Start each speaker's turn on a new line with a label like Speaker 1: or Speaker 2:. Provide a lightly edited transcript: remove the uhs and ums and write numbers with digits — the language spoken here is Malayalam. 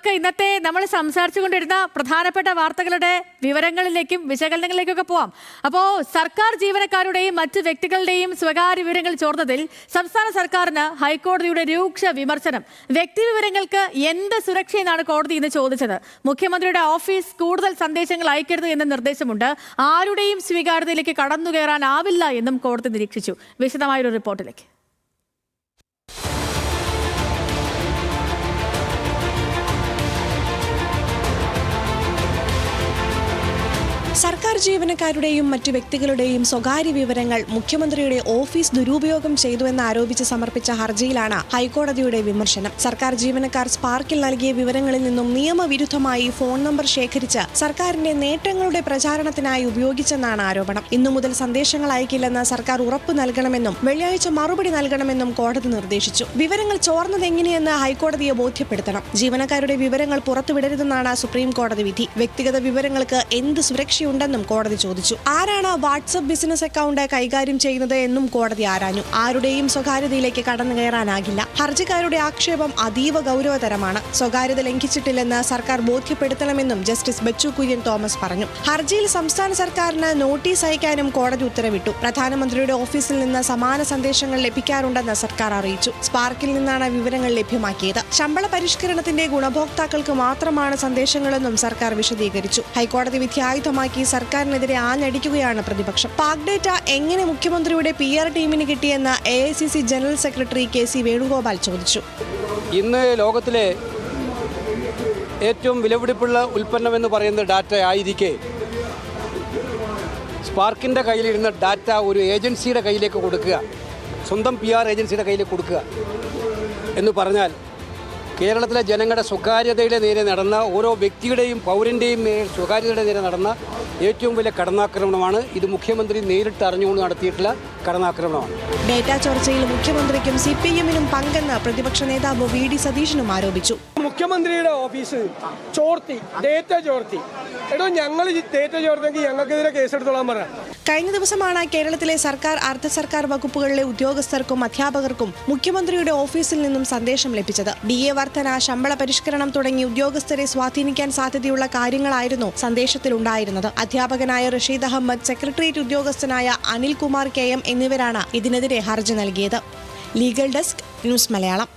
Speaker 1: നമുക്ക് ഇന്നത്തെ നമ്മൾ സംസാരിച്ചുകൊണ്ടിരുന്ന പ്രധാനപ്പെട്ട വാർത്തകളുടെ വിവരങ്ങളിലേക്കും വിശകലനങ്ങളിലേക്കും ഒക്കെ പോവാം. അപ്പോൾ സർക്കാർ ജീവനക്കാരുടെയും മറ്റ് വ്യക്തികളുടെയും സ്വകാര്യ വിവരങ്ങൾ ചോർന്നതിൽ സംസ്ഥാന സർക്കാരിന് ഹൈക്കോടതിയുടെ രൂക്ഷ വിമർശനം. വ്യക്തി വിവരങ്ങൾക്ക് എന്ത് സുരക്ഷയെന്നാണ് കോടതി ഇന്ന് ചോദിച്ചത്. മുഖ്യമന്ത്രിയുടെ ഓഫീസ് കൂടുതൽ സന്ദേശങ്ങൾ അയക്കരുത് എന്ന നിർദ്ദേശമുണ്ട്. ആരുടെയും സ്വീകാര്യതയിലേക്ക് കടന്നുകയറാനാവില്ല എന്നും കോടതി നിരീക്ഷിച്ചു. വിശദമായൊരു റിപ്പോർട്ടിലേക്ക്.
Speaker 2: സർക്കാർ ജീവനക്കാരുടെയും മറ്റു വ്യക്തികളുടെയും സ്വകാര്യ വിവരങ്ങൾ മുഖ്യമന്ത്രിയുടെ ഓഫീസ് ദുരുപയോഗം ചെയ്തുവെന്ന് ആരോപിച്ച് സമർപ്പിച്ച ഹർജിയിലാണ് ഹൈക്കോടതിയുടെ വിമർശനം. സർക്കാർ ജീവനക്കാർ സ്പാർക്കിൽ നൽകിയ വിവരങ്ങളിൽ നിന്നും നിയമവിരുദ്ധമായി ഫോൺ നമ്പർ ശേഖരിച്ച് സർക്കാരിന്റെ നേട്ടങ്ങളുടെ പ്രചാരണത്തിനായി ഉപയോഗിച്ചെന്നാണ് ആരോപണം. ഇന്നു മുതൽ സന്ദേശങ്ങൾ അയക്കില്ലെന്ന് സർക്കാർ ഉറപ്പു നൽകണമെന്നും വെള്ളിയാഴ്ച മറുപടി നൽകണമെന്നും കോടതി നിർദ്ദേശിച്ചു. വിവരങ്ങൾ ചോർന്നതെങ്ങനെയെന്ന് ഹൈക്കോടതിയെ ബോധ്യപ്പെടുത്തണം. ജീവനക്കാരുടെ വിവരങ്ങൾ പുറത്തുവിടരുതെന്നാണ് സുപ്രീം കോടതി വിധി. വ്യക്തിഗത വിവരങ്ങൾക്ക് എന്ത് സുരക്ഷയുണ്ടെന്നും കോടതി ചോദിച്ചു. ആരാണ് വാട്സ്ആപ്പ് ബിസിനസ് അക്കൗണ്ട് കൈകാര്യം ചെയ്യുന്നത് എന്നും കോടതി ആരാഞ്ഞു. ആരുടെയും സ്വകാര്യതയിലേക്ക് കടന്നു കയറാനാകില്ല. ഹർജിക്കാരുടെ ആക്ഷേപം അതീവ ഗൗരവതരമാണ്. സ്വകാര്യത ലംഘിച്ചിട്ടില്ലെന്ന് സർക്കാർ ബോധ്യപ്പെടുത്തണമെന്നും ജസ്റ്റിസ് ബച്ചു കുര്യൻ തോമസ് പറഞ്ഞു. ഹർജിയിൽ സംസ്ഥാന സർക്കാരിന് നോട്ടീസ് അയക്കാനും കോടതി ഉത്തരവിട്ടു. പ്രധാനമന്ത്രിയുടെ ഓഫീസിൽ നിന്ന് സമാന സന്ദേശങ്ങൾ ലഭിക്കാറുണ്ടെന്ന് സർക്കാർ അറിയിച്ചു. സ്പാർക്കിൽ നിന്നാണ് വിവരങ്ങൾ ലഭ്യമാക്കിയത്. ശമ്പള പരിഷ്കരണത്തിന്റെ ഗുണഭോക്താക്കൾക്ക് മാത്രമാണ് സന്ദേശങ്ങളെന്നും സർക്കാർ വിശദീകരിച്ചു. ഹൈക്കോടതി വിധി ആയുധമാക്കി സർക്കാരിനെതിരെ ആഞ്ഞടിക്കുകയാണ് പ്രതിപക്ഷം. പാക് ഡേറ്റ എങ്ങനെ മുഖ്യമന്ത്രിയുടെ PR ടീമിന് കിട്ടിയെന്ന് AICC general secretary KC Venugopal ചോദിച്ചു.
Speaker 3: ഇന്ന് ലോകത്തിലെ ഏറ്റവും വിലപിടിപ്പുള്ള ഉൽപ്പന്നമെന്ന് പറയുന്ന ഡാറ്റ ആയിരിക്കെ സ്പാർക്കിൻ്റെ കയ്യിലിരുന്ന ഡാറ്റ ഒരു ഏജൻസിയുടെ കയ്യിലേക്ക് കൊടുക്കുക, സ്വന്തം PR ഏജൻസിയുടെ കയ്യിലേക്ക് കൊടുക്കുക എന്ന് പറഞ്ഞാൽ കേരളത്തിലെ ജനങ്ങളുടെ സ്വകാര്യതയുടെ നേരെ നടന്ന ഓരോ വ്യക്തിയുടെയും പൗരൻ്റെയും സ്വകാര്യതയുടെ നേരെ നടന്ന ഏറ്റവും വലിയ കടന്നാക്രമണമാണ്. ഇത് മുഖ്യമന്ത്രി നേരിട്ട് അറിഞ്ഞുകൊണ്ട് നടത്തിയിട്ടുള്ള കടന്നാക്രമണമാണ്.
Speaker 2: ഡേറ്റ ചോർച്ചയിൽ മുഖ്യമന്ത്രിക്കും CPM-നും പങ്കെന്ന് പ്രതിപക്ഷ നേതാവ് VD സതീശനും ആരോപിച്ചു.
Speaker 4: മുഖ്യമന്ത്രിയുടെ ഓഫീസ് ചോർത്തി, ഡേറ്റ ചോർത്തി. ഞങ്ങൾ ഡേറ്റ ചോർത്തിയെങ്കിൽ ഞങ്ങൾക്കെതിരെ കേസെടുത്തോളാൻ പറയാം.
Speaker 2: കഴിഞ്ഞ ദിവസമാണ് കേരളത്തിലെ സർക്കാർ അർദ്ധ സർക്കാർ വകുപ്പുകളിലെ ഉദ്യോഗസ്ഥർക്കും അധ്യാപകർക്കും മുഖ്യമന്ത്രിയുടെ ഓഫീസിൽ നിന്നും സന്ദേശം ലഭിച്ചത്. DA വർധന, ശമ്പള പരിഷ്കരണം തുടങ്ങി ഉദ്യോഗസ്ഥരെ സ്വാധീനിക്കാൻ സാധ്യതയുള്ള കാര്യങ്ങളായിരുന്നു സന്ദേശത്തിലുണ്ടായിരുന്നത്. അധ്യാപകനായ റഷീദ് അഹമ്മദ്, സെക്രട്ടേറിയറ്റ് ഉദ്യോഗസ്ഥനായ അനിൽകുമാർ KM എന്നിവരാണ് ഇതിനെതിരെ ഹർജി നൽകിയത്. Legal desk, news Malayalam.